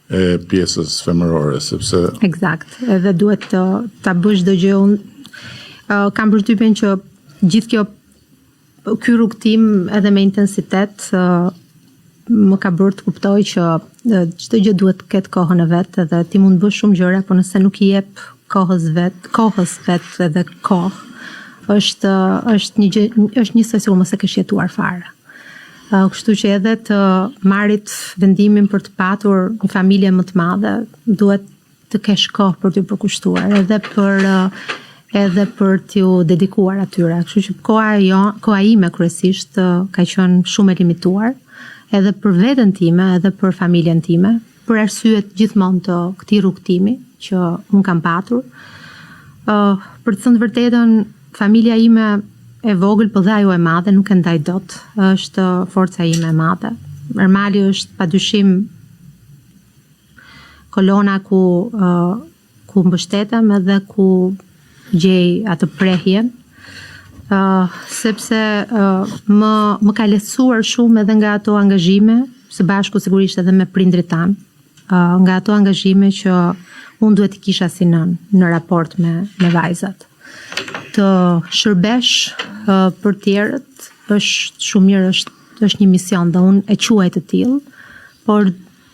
e pjesës femërore, sepse Eksakt, edhe duhet ta bësh çdo gjë. Unë kam përshtypjen që gjithë ky rrugtim edhe me intensitet më ka bërë të kuptoj që çdo gjë duhet të ketë kohën e vet, edhe ti mund të bësh shumë gjëra, por nëse nuk i jep kohës vet edhe kohë, është një gjë, është njësoj sikur mos e ke jetuar fare. Kështu që edhe të marrit vendimin për të patur një familje më të madhe, duhet të kesh kohë për t'ju përkushtuar, edhe për t'ju dedikuar atyre. Kështu që koha ime kryesisht ka qenë shumë e limituar, edhe për veten time, edhe për familjen time, për arsyet gjithmonë të këtij rrugtimi që unë kam patur. Për të thënë vërtetën, familja ime e vogël, po dhe ajo e madhe, nuk e ndaj dot. Është forca ime e madhe. Ermali është padyshim kolona ku mbështetem edhe ku gjej atë prehjen, sepse më ka lehtësuar shumë edhe nga ato angazhime, së bashku sigurisht edhe me prindrit tanë, nga ato angazhime që unë duhet i kisha si nën në raport me vajzat. Të shërbesh për tjerët është shumë mirë, është një mision dhe unë e quaj të tillë, por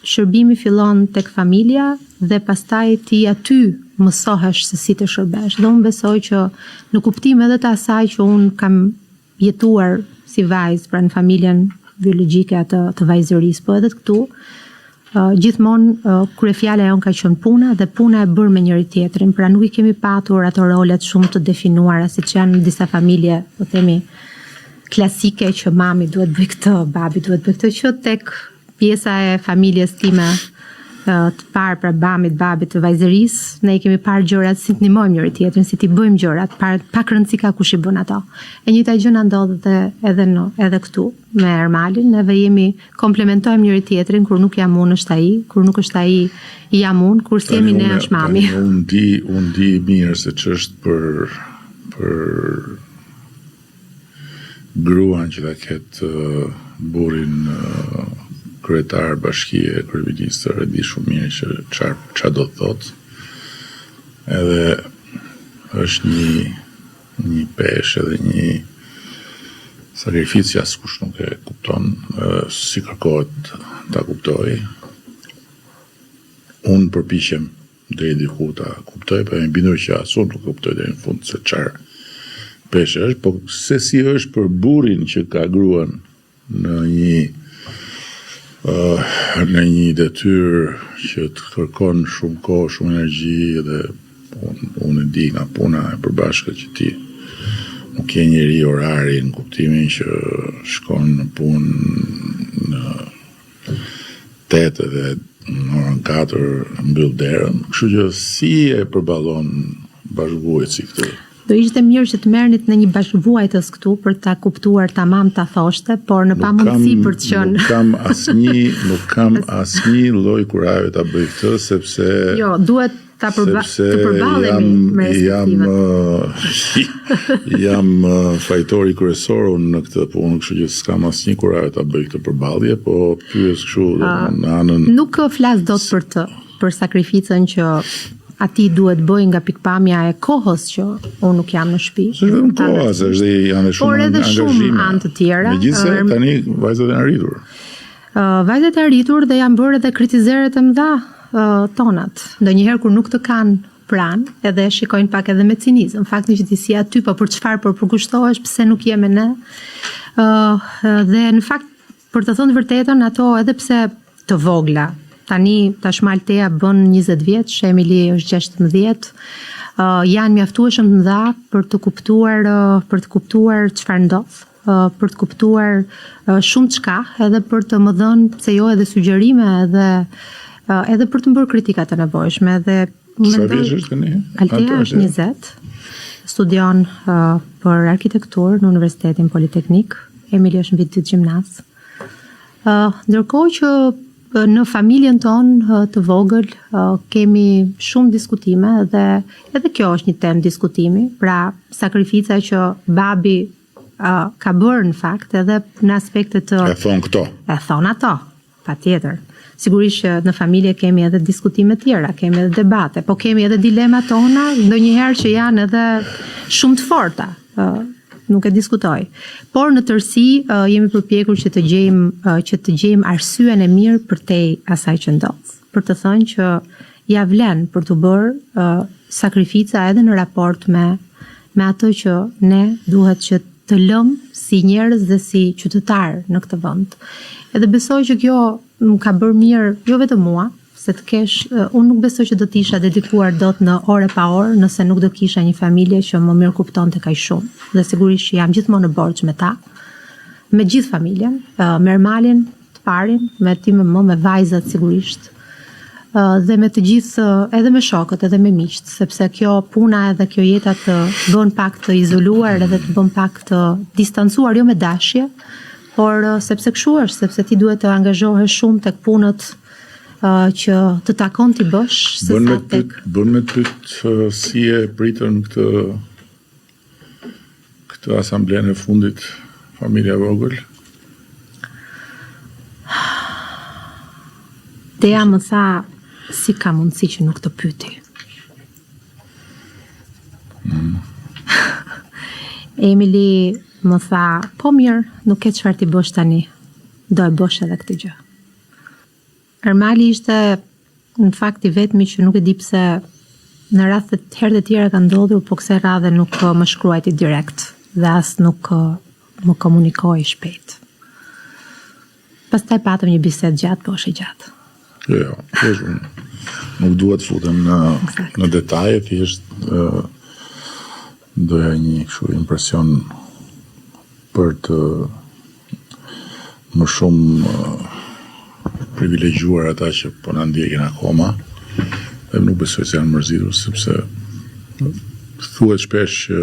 shërbimi fillon tek familja dhe pastaj ti aty mësohesh se si të shërbesh. Dhe unë besoj që në kuptim edhe të asaj që unë kam jetuar si vajzë, pra në familjen biologjike të vajzërisë, po edhe këtu, gjithmonë kryefjala jon ka qenë puna dhe puna e bërë me njëri tjetrin, pra nuk i kemi patur ato rolet shumë të definuara siç janë në disa familje, po themi klasike, që mami duhet bëj këtë, babi duhet bëj këtë, që tek pjesa e familjes time të parë, pra mamit, babit, të vajzërisë, ne i kemi parë gjërat si të ndihmojmë njëri tjetrin, si t'i bëjmë gjërat, pak rëndësi ka kush i bën ato. E njëjta gjë na ndodh edhe këtu me Ermalin, neve komplementojmë njëri tjetrin, kur nuk jam unë është ai, kur nuk është ai jam unë, kur si jemi ne është mami. Unë di mirë se ç'është për gruan që ta ketë burrin kryetar bashkie, kryeministër, e di shumë mirë që ç'a do të thotë. Edhe është një peshë edhe një sakrificë askush nuk e kupton, si kërkohet ta kuptoj. Unë përpiqem deri diku ta kuptoj, po jam i bindur që as unë nuk kuptoj deri në fund se çfarë peshë është, po se si është për burrin që ka gruan në një detyrë që të kërkon shumë kohë, shumë energji, dhe unë e di nga puna e përbashkët që ti nuk ke njëri orari në kuptimin që shkon në punë në 8 dhe në orën 4 mbyll derën, kështu që si e përballon bashkëvuajtësi këtë? Do ishte mirë që të merrnit në një bashkëvuajtës këtu për ta kuptuar tamam ta thoshte, por në pamundësi për të qenë. Nuk kam asnjë lloj kuraje ta bëj këtë, sepse jo, duhet të përballemi me jam fajtori kryesor unë në këtë punë, kështu që s'kam asnjë kuraje ta bëj këtë përballje, po pyes kështu në anën. Nuk flas dot për sakrificën që ati duhet bëj nga pikpamja e kohës që unë nuk jam në shtëpi. Është janë shumë angazhime. Por edhe shumë anë të tjera. Megjithëse tani vajzat janë arritur. Vajzat e arritur dhe janë bërë edhe kritizerët e mëdha tonat. Ndonjëherë kur nuk të kanë pranë, edhe shikojnë pak edhe me cinizëm. Fakti që ti si aty, po për çfarë po përkushtohesh, pse nuk je me ne? Dhe në fakt, për të thënë të vërtetën, ato edhe pse të vogla. Tani tashmë Altea bën 20 vjeç, Emili është 16. Janë mjaftueshëm të mëdha për të kuptuar çfarë ndodh, për të kuptuar shumë çka, edhe për të më dhënë pse jo edhe sugjerime, edhe për të bërë kritika të nevojshme. Dhe sa vjeç është tani? Altea është 20. Studion për arkitekturë në Universitetin Politeknik. Emili është në vit 2 gjimnaz. Ndërkohë që në familjen tonë të vogël kemi shumë diskutime dhe edhe kjo është një temë diskutimi, pra sakrifica që babi ka bërë në fakt edhe në aspektet të... E thonë këto. E thonë ato, patjetër. Sigurisht që në familje kemi edhe diskutime tjera, kemi edhe debate, po kemi edhe dilema tona, ndonjëherë që janë edhe shumë të forta. Nuk e diskutoj. Por në tërësi jemi përpjekur që të gjejmë arsyen e mirë përtej asaj që ndodh. Për të thënë që ja vlen për të bërë sakrifica edhe në raport me ato që ne duhet që të lëmë si njerëz dhe si qytetar në këtë vend. Edhe besoj që kjo më ka bërë mirë jo vetëm mua, se të kesh, unë nuk besoj që do të isha dedikuar dot në orë pa orë nëse nuk do kisha një familje që më mirë kuptonte kaq shumë. Dhe sigurisht që jam gjithmonë në borxh me ta, me gjithë familjen, me Ermalin, të parin, me ti me vajzat sigurisht, dhe me të gjithë, edhe me shokët, edhe me miqt, sepse kjo puna edhe kjo jeta të bën pak të izoluar edhe të bën pak të distancuar, jo me dashje, por sepse kështu është, sepse ti duhet të angazhohesh shumë tek punët që të takon t'i bësh. Bën me pyet si e pritën këtë asamblen e fundit familja vogël? Teja më tha si ka mundësi që nuk të pyeti. Emili më tha, po mirë, nuk e çfarë ti bësh tani, do e bësh edhe këtë gjë. Ermali ishte në fakt i vetmi që nuk e di pse në rreth herë të tjera ka ndodhur, po kësaj radhe nuk më shkruajti direkt dhe as nuk më komunikoi shpejt. Pastaj patëm një bisedë gjatë, po është e gjatë. Jo, nuk duhet futem në detaje, thjesht doja një kështu impresion për të më shumë privilegjuar ata që po na ndjekin akoma, dhe nuk besoj se janë mërzitur, sepse thuhet shpesh që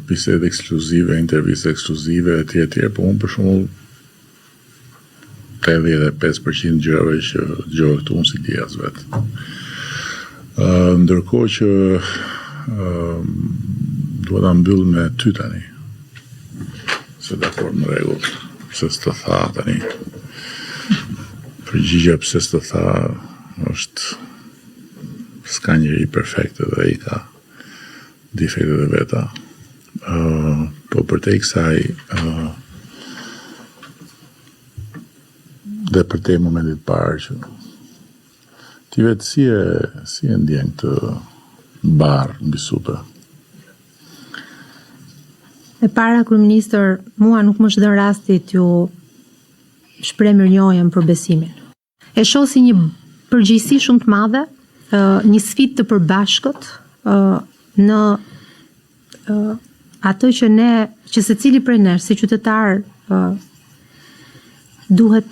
bisedë ekskluzive, interviste ekskluzive, etj, po unë për shembull 85% gjërave që dëgjoj këtu unë si dias vetë. Ndërkohë që duhet ta mbyll me ty tani. Se dakord, në rregull, pse s'të tha tani. Përgjigja pse s'të tha është s'ka njëri perfekte dhe i ka defektet e veta. Po përtej kësaj dhe përtej momentit parë që ti vetë si e ndjen këtë barë mbi supe? E para, kryeministër, mua nuk më shëdën rasti t'ju shpreh mirënjohjen për besimin. E shoh si një përgjegjësi shumë të madhe, një sfidë të përbashkët në atë që secili prej nesh si qytetar duhet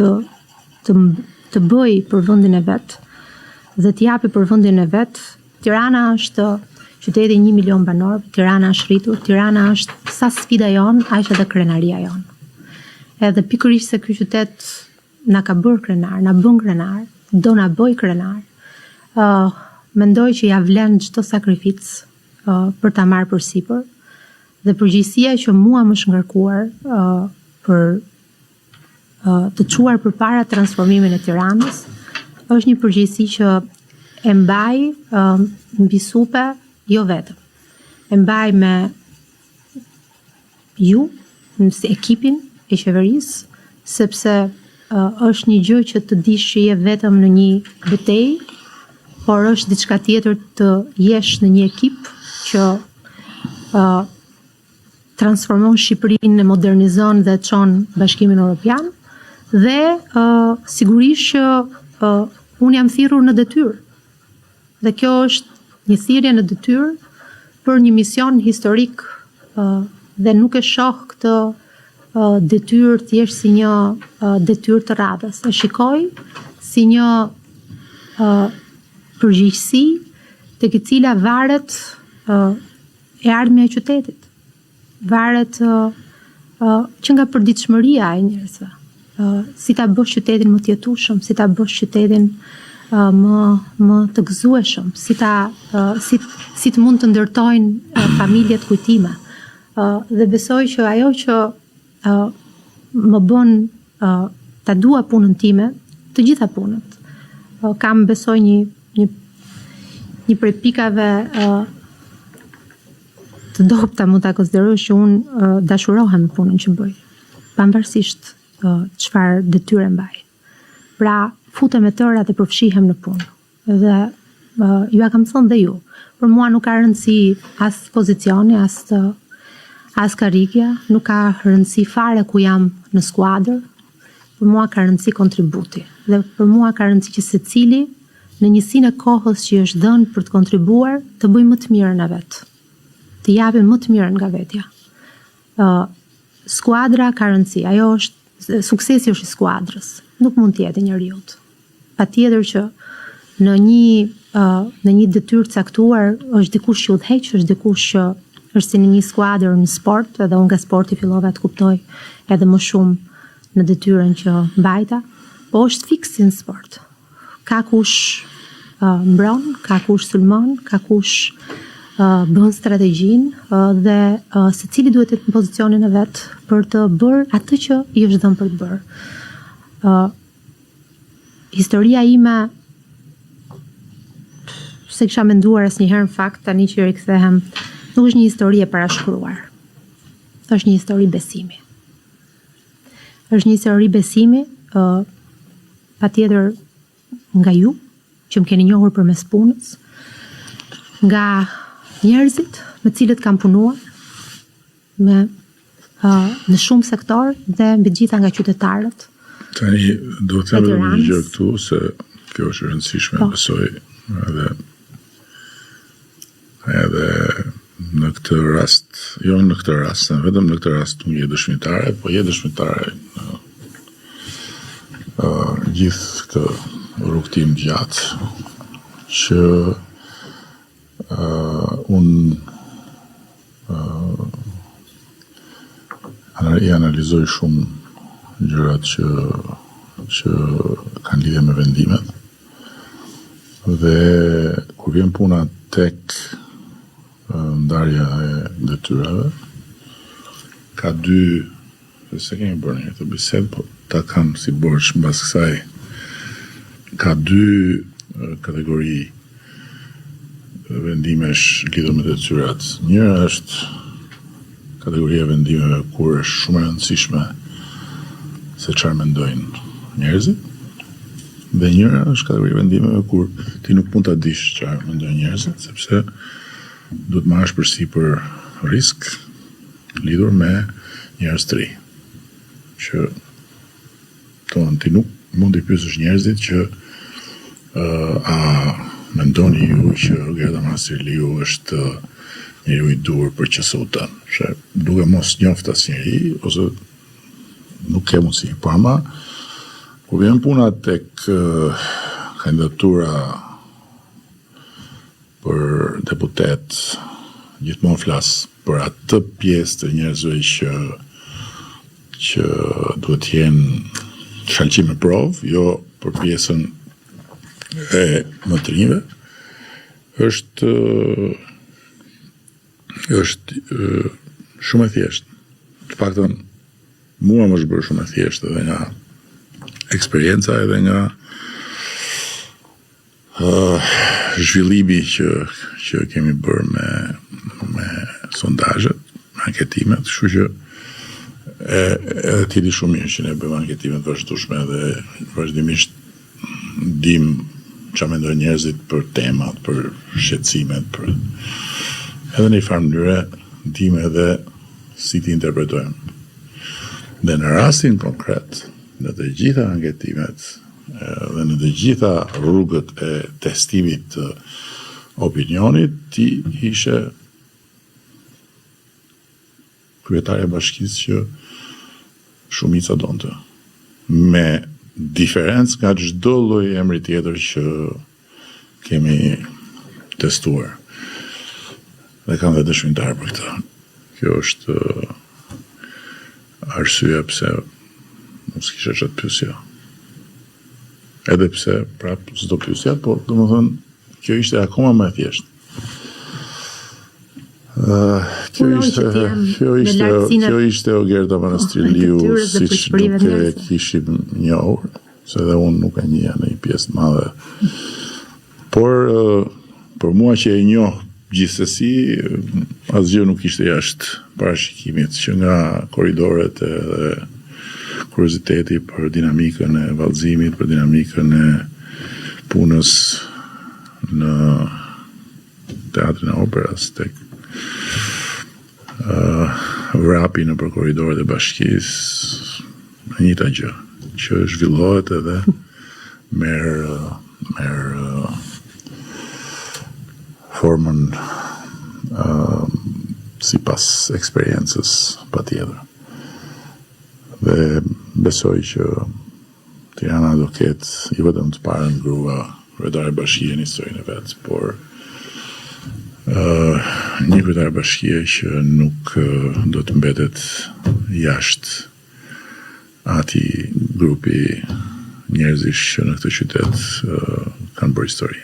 të bëj për vendin e vet dhe të japi për vendin e vet. Tirana është qyteti 1 milion banor, Tirana është rritur, Tirana është sa sfida jon, aq edhe krenaria jon. Edhe pikërisht se ky qytet na ka bërë krenar, na bën krenar, do na bëj krenar. Mendoj që ja vlen çdo sakrificë për ta marrë përsipër dhe përgjegjësia që mua më është ngarkuar për të çuar përpara transformimin e Tiranës është një përgjegjësi që e mbaj mbi supe, jo vetëm. E mbaj me ju, si ekipin e qeverisë, sepse është një gjë që të dish që je vetëm në një betejë, por është diçka tjetër të jesh në një ekip që transformon Shqipërinë, e modernizon dhe çon Bashkimin Evropian dhe sigurisht që unë jam thirrur në detyrë. Dhe kjo është një thirrje në detyrë për një mision historik dhe nuk e shoh këtë detyrë thjesht si një detyrë të radhës. E shikoj si një përgjegjësi tek e cila varet e ardhmja e qytetit. Varet që nga përditshmëria e njerëzve. Si ta bësh qytetin më të jetueshëm, si ta bësh qytetin më të gëzueshëm, si të mund të ndërtojnë familjet kujtime. Dhe besoj që ajo që më bën ta dua punën time, të gjitha punët. Kam besoj një prej pikave të dobta mund ta konsiderosh që unë dashurohem me punën që bëj, pavarësisht çfarë detyre mbaj. Pra, futem me tëra dhe përfshihem në punë. Dhe ju kam thënë dhe ju, për mua nuk ka rëndësi as pozicioni, as karrika, nuk ka rëndësi fare ku jam në skuadër, për mua ka rëndësi kontributi. Dhe për mua ka rëndësi që secili në njësinë e kohës që është dhënë për të kontribuar, të bëj më të mirën e vet. Të japim më të mirën nga vetja. Skuadra ka rëndësi, ajo është suksesi është i skuadrës, nuk mund të jetë njeriut. Patjetër që në një detyrë caktuar është dikush që udhëheq, është dikush që është si në një skuadër në sport, edhe unë nga sporti fillova të kuptoj edhe më shumë në detyrën që mbajta, po është fiksi në sport. Ka kush mbron, ka kush sulmon, ka kush bën strategjinë dhe secili duhet të jetë në pozicionin e vet për të bërë atë që i është dhënë për të bërë. Historia ime se kisha menduar asnjëherë në fakt, tani që rikthehem, nuk është një histori e parashkruar. Është një histori besimi. Është një histori besimi, patjetër nga ju, që më keni njohur përmes punës, nga njerëzit me cilët kam punuar, në shumë sektor dhe mbi gjitha nga qytetarët. Tani do të them një gjë këtu se kjo është e rëndësishme, besoj edhe në këtë rast, jo në këtë rast, vetëm në këtë rast unë je dëshmitare, po je dëshmitare në gjithë këtë rrugtim gjatë që unë i analizoj shumë gjërat që kanë lidhje me vendimet dhe kur vjen puna tek ndarja e detyrave ka dy, se kemi bërë një të bisedë, po ta kam si borç mbas kësaj, ka dy kategori vendimesh lidhur me detyrat. Njëra është kategoria e vendimeve kur është shumë e rëndësishme se çfarë mendojnë njerëzit, dhe njëra është kategoria e vendimeve kur ti nuk mund ta dish çfarë mendojnë njerëzit, sepse duhet marrësh përsipër risk lidhur me njerëz të ri. Që ti nuk mund të pyesësh njerëzit që a mendoni ju që Gerda Masirliu është njeriu i dur për QSU-tën, që duke mos njoft asnjëri ose nuk ke mundësi, por ama kur vjen puna tek kandidatura për deputet, gjithmonë flas për atë pjesë të njerëzve që duhet të jenë shalqim me provë, jo për pjesën e më të rinjve, është shumë e thjeshtë. Të paktën mua më është bërë shumë e thjeshtë edhe nga eksperienca edhe nga zhvillimi që kemi bërë me sondazhet, me anketimet, kështu që Edhe ti di shumë mirë që ne bëjmë anketimet vazhdueshme dhe vazhdimisht dim çfarë mendojnë njerëzit për temat, për shqetësimet, për edhe në një farë mënyre dim edhe si ti interpretojmë. Dhe në rastin konkret, në të gjitha anketimet dhe në të gjitha rrugët e testimit të opinionit, ti ishe kryetare e bashkisë që shumica donte. Me diferencë nga çdo lloj emri tjetër që kemi testuar. Dhe kam dhe dëshmitar për këtë. Kjo është arsyeja pse mos kisha çat pyesja. Edhe pse prap s'do pyesja, po domethënë kjo ishte akoma më e thjeshtë. Kjo ishte Ogerta Manastiriu, siç nuk e kishim njohur, se edhe unë nuk e njeh në një pjesë të madhe. Por për mua që e njoh gjithsesi, asgjë nuk ishte jashtë parashikimit, që nga korridoret edhe kurioziteti për dinamikën e vallëzimit, për dinamikën e punës në teatrin e operës, tek vrapi në për korridoret e bashkisë, në njëta gjë, që zhvillohet edhe merr formën sipas eksperiencës patjetër. Dhe besoj që Tirana do ketë jo vetëm të parën grua kryetare bashkie në historinë e vet, por një kryetare bashkie që nuk do të mbetet jashtë ati grupi njerëzish që në këtë qytet kanë bërë histori.